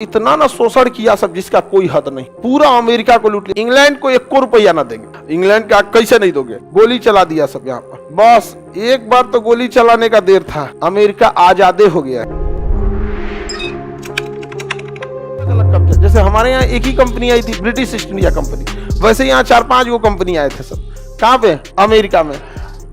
इतना ना शोषण किया सब जिसका कोई हद नहीं। पूरा अमेरिका को लूट लिया। इंग्लैंड को 1 रुपया ना देंगे। इंग्लैंड का कैसे नहीं दोगे? गोली चला दिया सब यहाँ पर। बस एक बार तो गोली चलाने का देर था, अमेरिका आजादे हो गया है। जैसे हमारे यहाँ एक ही कंपनी आई थी, ब्रिटिश ईस्ट इंडिया कंपनी, वैसे यहाँ 4-5 वो कंपनी आए थे सब। कहाँ पे? अमेरिका में।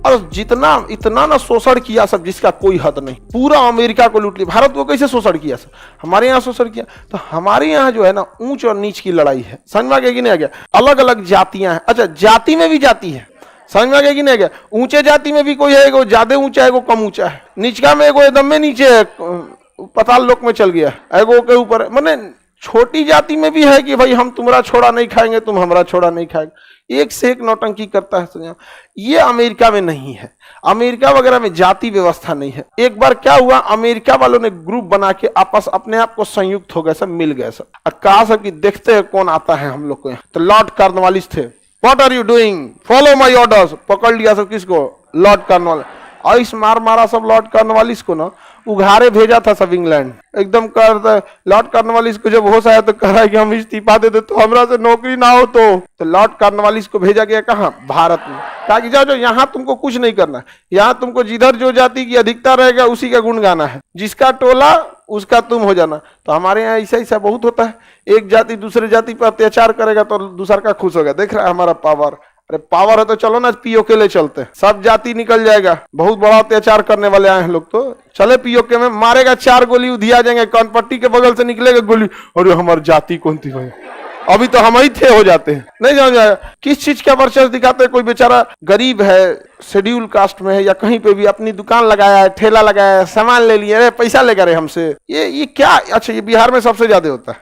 और जितना इतना ना शोषण किया सब जिसका कोई हद नहीं। पूरा अमेरिका को लूट लिया। भारत को कैसे शोषण किया सब? हमारे यहाँ शोषण किया। तो हमारे यहाँ जो है ना ऊंच और नीच की लड़ाई है। समझ में आ गया कि नहीं आ गया? अलग अलग जातियां हैं। अच्छा, जाति में भी जाति है। समझ में आ गया कि नहीं आ गया? ऊंचे जाति में भी कोई है, एगो ज्यादा ऊंचा है, एगो कम ऊंचा है। निचका में एगो एकदम में नीचे है, पाताल लोक में चल गया, एगो के ऊपर। माने छोटी जाति में भी है कि भाई हम तुम्हारा छोड़ा नहीं खाएंगे, तुम हमारा छोड़ा नहीं खाएंगे। एक से एक नौटंकी करता है। ये अमेरिका में नहीं है। अमेरिका वगैरह में जाति व्यवस्था नहीं है। एक बार क्या हुआ, अमेरिका वालों ने ग्रुप बना के आपस अपने आप को संयुक्त हो गए सब, मिल गए सब। कहा सब कि देखते हैं कौन आता है हम लोग को यहाँ। तो लॉर्ड कॉर्नवालिस थे। What are you doing? Follow my orders. पकड़ लिया सब। किसको? Lord Cornwallis. और इस मारा सब लॉर्ड कॉर्नवालिस को ना उघारे भेजा था सब इंग्लैंड। एकदम कर लॉर्ड कॉर्नवालिस को जब होश आया तो कह रहा है कि हम इस्तीफा दे दे तो हमरा से नौकरी ना हो। तो लॉर्ड कॉर्नवालिस को भेजा गया कहाँ? भारत में। कहा कि जाओ यहाँ तुमको कुछ नहीं करना, यहाँ तुमको जिधर जो जाति की अधिकता रहेगा उसी का गुण गाना है, जिसका टोला उसका तुम हो जाना। तो हमारे यहाँ ऐसा बहुत होता है। एक जाति दूसरे जाति पर अत्याचार करेगा तो दूसरा का खुश होगा। देख रहा है हमारा पावर। अरे पावर है तो चलो ना पीओके ले चलते, सब जाति निकल जाएगा। बहुत बड़ा अत्याचार करने वाले आए हैं लोग, तो चले पीओके में। मारेगा 4 गोली, उधिया जाएंगे। कानपट्टी के बगल से निकलेगा गोली, और हमारी जाति कौन थी भाई? अभी तो हम ही थे हो जाते हैं। नहीं जान जाएगा किस चीज का वर्चस्व दिखाते हैं। कोई बेचारा गरीब है, शेड्यूल कास्ट में है, या कहीं पे भी अपनी दुकान लगाया है, ठेला लगाया है, सामान ले लिए, अरे पैसा लेगा रे हमसे। ये क्या? अच्छा, ये बिहार में सबसे ज्यादा होता है,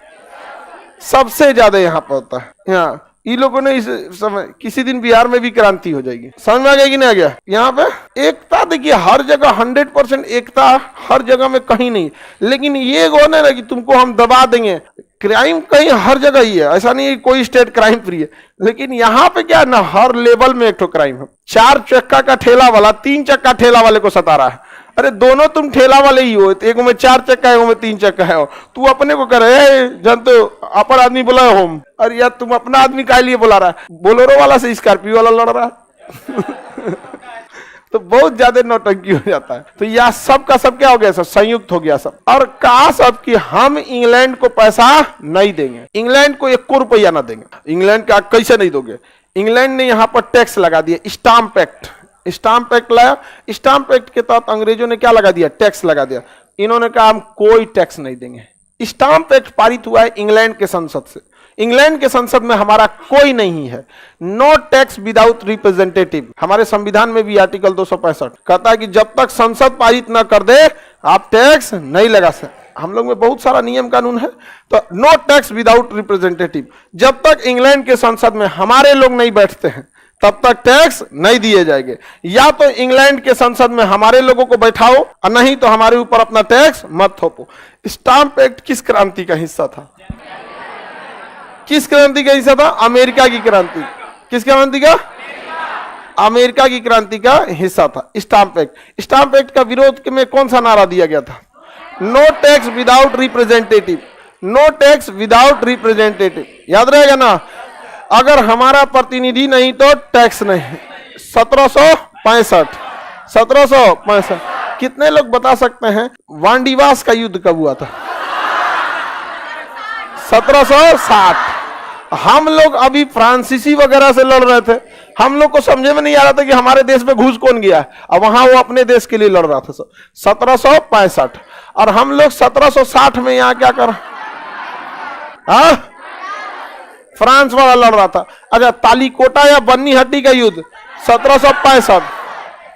सबसे ज्यादा यहाँ पर होता है। यहाँ इन लोगों ने इस समय किसी दिन बिहार में भी क्रांति हो जाएगी। समझ में आ गया कि नहीं आ गया? यहाँ पे एकता देखिए हर जगह 100% एकता हर जगह में कहीं नहीं। लेकिन ये गोने ना कि तुमको हम दबा देंगे। क्राइम कहीं हर जगह ही है, ऐसा नहीं है कोई स्टेट क्राइम फ्री है। लेकिन यहाँ पे क्या है ना, हर लेवल में एक तो क्राइम है। 4 चक्का का ठेला वाला 3 चक्का ठेला वाले को सता रहा है। अरे दोनों तुम ठेला वाले ही हो, एक में 4 चक्का है, एक में 3 चक्का है। तू अपने को करे जानते हो, अपर आदमी बोला होम। अरे यार तुम अपना आदमी काहे लिए बुला रहा है? बोलेरो वाला से स्कॉर्पियो वाला लड़ रहा है। तो बहुत ज्यादा नौटंकी हो जाता है। तो यह सब का सब क्या हो गया? सब संयुक्त हो गया सब। और कहा सब कि हम इंग्लैंड को पैसा नहीं देंगे, इंग्लैंड को 1 रुपया ना देंगे। इंग्लैंड का कैसे नहीं दोगे? इंग्लैंड ने यहाँ पर टैक्स लगा दिया, स्टाम्प एक्ट। स्टाम्प एक्ट लाया। स्टाम्प एक्ट के तहत अंग्रेजों ने क्या लगा दिया? टैक्स लगा दिया। इन्होंने कहा हम कोई टैक्स नहीं देंगे। स्टाम्प एक्ट पारित हुआ है इंग्लैंड के संसद से। इंग्लैंड के संसद में हमारा कोई नहीं है। No tax without representative. हमारे संविधान में भी आर्टिकल 265 कहता है कि जब तक संसद पारित न कर दे आप टैक्स नहीं लगा सकते। हम लोग में बहुत सारा नियम कानून है। तो नो टैक्स विदाउट रिप्रेजेंटेटिव। जब तक इंग्लैंड के संसद में हमारे लोग नहीं बैठते हैं तब तक टैक्स नहीं दिए जाएंगे। या तो इंग्लैंड के संसद में हमारे लोगों को बैठाओ, और नहीं तो हमारे ऊपर अपना टैक्स मत थोपो। स्टाम्प एक्ट किस क्रांति का हिस्सा था? किस क्रांति का हिस्सा था? अमेरिका की क्रांति। किस क्रांति का? अमेरिका की क्रांति का हिस्सा था स्टाम्प एक्ट। स्टाम्प एक्ट का विरोध में कौन सा नारा दिया गया था? No tax without representative. No tax without representative, याद रहेगा ना। अगर हमारा प्रतिनिधि नहीं तो टैक्स नहीं। 1765 कितने लोग बता सकते हैं वांडीवास का युद्ध कब हुआ था? 1760। हम लोग अभी फ्रांसीसी वगैरह से लड़ रहे थे। हम लोग को समझे में नहीं आ रहा था कि हमारे देश में घुस कौन गया, और वहां वो अपने देश के लिए लड़ रहा था। 1765। और हम लोग 1760 में यहाँ क्या कर, फ्रांस वाला लड़ रहा था। अच्छा, तालीकोटा या बन्नीहट्टी का युद्ध 1765।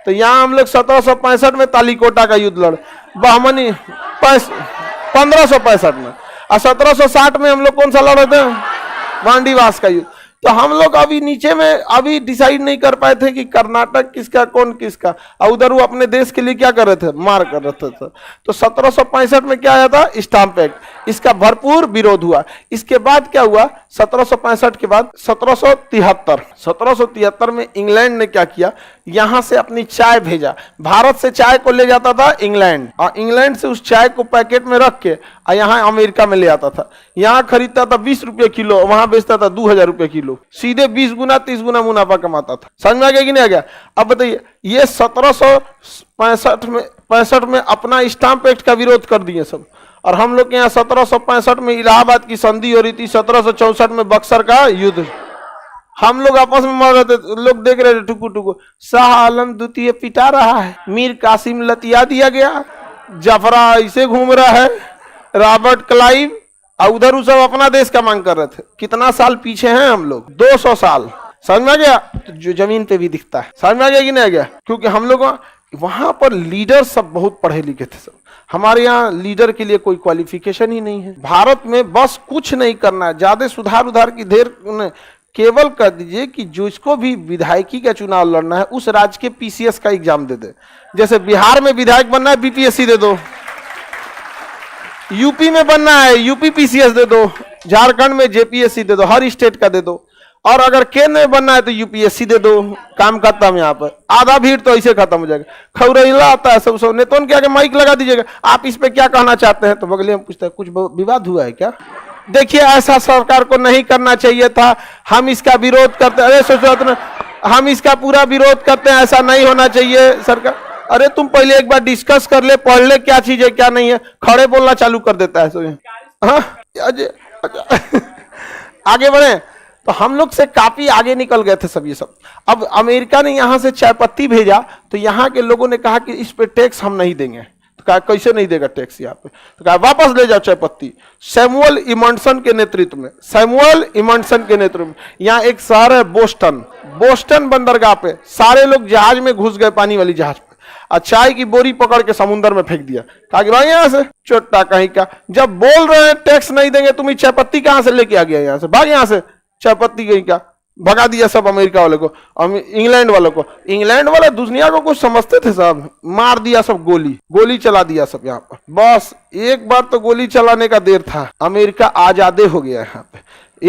तो यहाँ हम लोग 1765 में तालीकोटा का युद्ध लड़, बहमनी 1565 में। और 1760 में हम लोग कौन सा लड़ रहे थे? वांडीवास का युद्ध। तो हम लोग अभी नीचे में अभी डिसाइड नहीं कर पाए थे कि कर्नाटक किसका कौन किसका, और उधर वो अपने देश के लिए क्या कर रहे थे? मार कर रहे थे। तो 1765 में क्या आया था? Stamp act. इसका भरपूर विरोध हुआ। इसके बाद क्या हुआ? 1765 के बाद 1773 में इंग्लैंड ने क्या किया? यहां से अपनी चाय भेजा। भारत से चाय को ले जाता था इंग्लैंड, और इंग्लैंड से उस चाय को पैकेट में रख के और यहाँ अमेरिका में ले आता था। यहाँ खरीदता था 20 रुपये किलो, वहां बेचता था 2000 रुपये किलो। सीधे 20 गुना 30 गुना मुनाफा कमाता था। समझ में आ गया कि नहीं आ गया? अब बताइए, ये 1765 में अपना स्टाम्प एक्ट का विरोध कर दिए सब, और हम लोग के यहाँ 1765 में इलाहाबाद की संधि हो रही थी, 1764 में बक्सर का युद्ध। हम लोग आपस में मर रहे थे, लोग देख रहे थे टुकु टुकु। शाह आलम द्वितीय पिटा रहा है, मीर कासिम लतिया दिया गया, जफरा ऐसे घूम रहा है, रॉबर्ट क्लाइव, और उधर सब अपना देश का मांग कर रहे थे। कितना साल पीछे हैं हम लोग? 200 साल। समझ में आ गया? तो जो जमीन पे भी दिखता है। समझ में आ गया कि नहीं आ गया? क्योंकि हम लोग वहां पर लीडर सब बहुत पढ़े लिखे थे सब। हमारे यहाँ लीडर के लिए कोई क्वालिफिकेशन ही नहीं है। भारत में बस कुछ नहीं करना है, ज्यादा सुधार की देर केवल कर दीजिए कि जिसको भी विधायकी का चुनाव लड़ना है उस राज्य के पीसीएस का एग्जाम दे दे। जैसे बिहार में विधायक बनना है, बीपीएससी दे दो। यूपी में बनना है, यूपी पीसीएस दे दो। झारखंड में जेपीएससी दे दो, हर स्टेट का दे दो। और अगर केंद्र में बनना है तो यूपीएससी दे दो। काम खत्म। यहाँ पर आधा भीड़ तो ऐसे खत्म हो जाएगा। खौरेला आता है सब नेतों के आगे माइक लगा दीजिएगा, आप इस पे क्या कहना चाहते हैं, तो बगले में पूछता है कुछ विवाद हुआ है क्या? देखिए, ऐसा सरकार को नहीं करना चाहिए था, हम इसका विरोध करते। अरे सोचो, हम इसका पूरा विरोध करते हैं, ऐसा नहीं होना चाहिए सरकार। अरे तुम पहले एक बार डिस्कस कर ले, पढ़ ले क्या चीज है क्या नहीं है, खड़े बोलना चालू कर देता है। हाँ, आगे बढ़े तो हम लोग से काफी आगे निकल गए थे सब ये सब। अब अमेरिका ने यहाँ से चाय पत्ती भेजा, तो यहाँ के लोगों ने कहा कि इस पे टैक्स हम नहीं देंगे। तो कहा कैसे नहीं देगा टैक्स यहाँ पे? तो कहा वापस ले जाओ चाय पत्ती। सैमुअल इमंडसन के नेतृत्व में, यहाँ एक शहर है बोस्टन बंदरगाह पे सारे लोग जहाज में घुस गए, पानी वाली जहाज पे, और चाय की बोरी पकड़ के समुद्र में फेंक दिया। कहा कि भाई यहाँ से चोटा कहीं का, जब बोल रहे हैं टैक्स नहीं देंगे, तुम चाय पत्ती कहाँ से लेके आ गया? यहाँ से भाग, यहाँ से चाय पत्ती कहीं का। भगा दिया सब अमेरिका वाले को, इंग्लैंड वालों को। इंग्लैंड वाले दुनिया को कुछ समझते थे सब, मार दिया सब, गोली चला दिया सब यहाँ पर। बस एक बार तो गोली चलाने का देर था, अमेरिका आजादे हो गया यहाँ पे।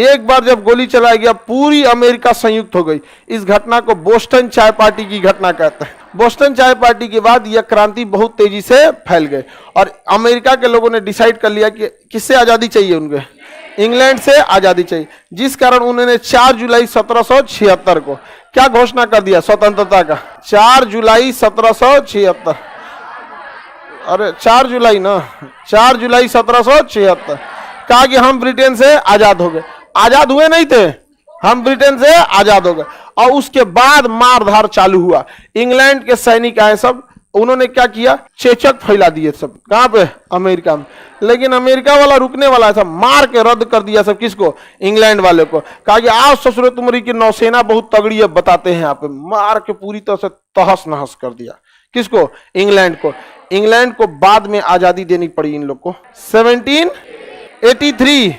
एक बार जब गोली चलाया गया, पूरी अमेरिका संयुक्त हो गई। इस घटना को बोस्टन चाय पार्टी की घटना कहते हैं। बोस्टन चाय पार्टी के बाद यह क्रांति बहुत तेजी से फैल गई, और अमेरिका के लोगों ने डिसाइड कर लिया कि किससे आजादी चाहिए, उनके इंग्लैंड से आजादी चाहिए। जिस कारण उन्होंने 4 जुलाई 1776 को क्या घोषणा कर दिया स्वतंत्रता का? 4 जुलाई 1776। अरे 4 जुलाई 1776 कहा कि हम ब्रिटेन से आजाद हो गए। आजाद हुए नहीं थे, हम ब्रिटेन से आजाद हो गए। और उसके बाद मारधार चालू हुआ। इंग्लैंड के सैनिक आए सब, उन्होंने क्या किया, चेचक फैला दिए सब। कहां पे? अमेरिका में। लेकिन अमेरिका वाला रुकने वाला था, मार के रद्द कर दिया सब। किसको? इंग्लैंड वाले को। कहा कि आओ ससुरे, तुम्हारी की नौसेना बहुत तगड़ी है, बताते हैं। यहाँ पे मार के पूरी तरह से तहस नहस कर दिया। किसको? इंग्लैंड को। इंग्लैंड को बाद में आजादी देनी पड़ी इन लोग को 1783।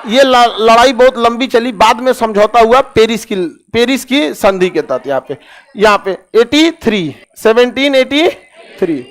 ये लड़ाई बहुत लंबी चली, बाद में समझौता हुआ पेरिस की संधि के तहत। यहाँ पे 1783